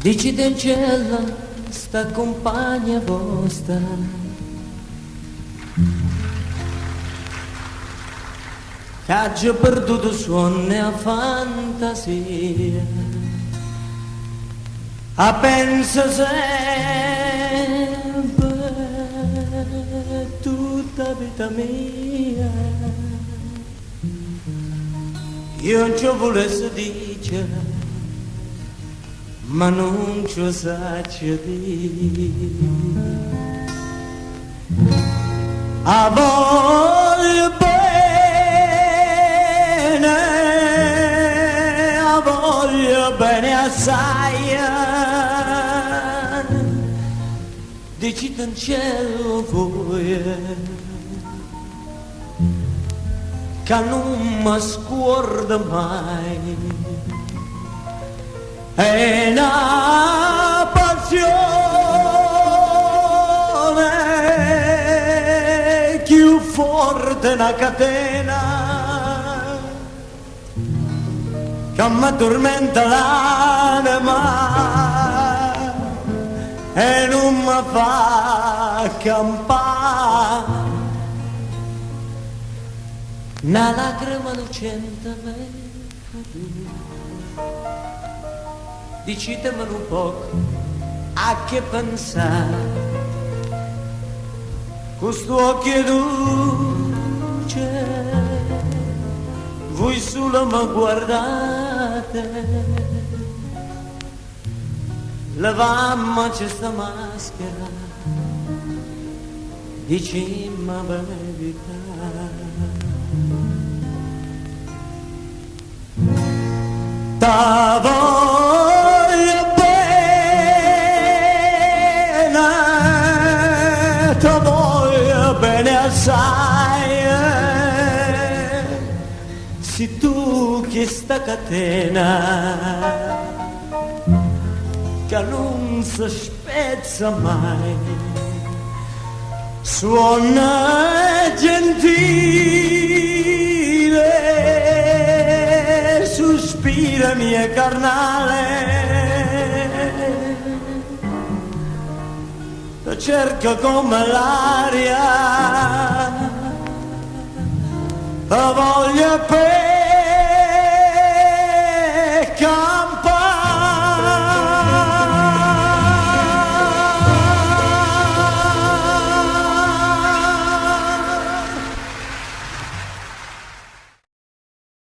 Dicite in cielo sta compagna vostra, che ha già perduto sonno e fantasia, a pensa sempre tutta vita mia. Io non ci volessi dire, ma non ci saccio dire. A voglio bene assai, dicite in cielo voi, che non mi scorda mai. È una passione più forte una catena che mi addormenta l'anima e non mi fa campare. Una lacrima lucente me dicitemelo un po' a che pensare, questo occhio dolce, voi solo mi guardate, levammoci sta maschera, dicimmi la verità. Ti voglio bene assai, se tu che sta catena che non si spezza mai, suona gentile, sospira mia carnale, cerca come l'aria, la voglia pecca.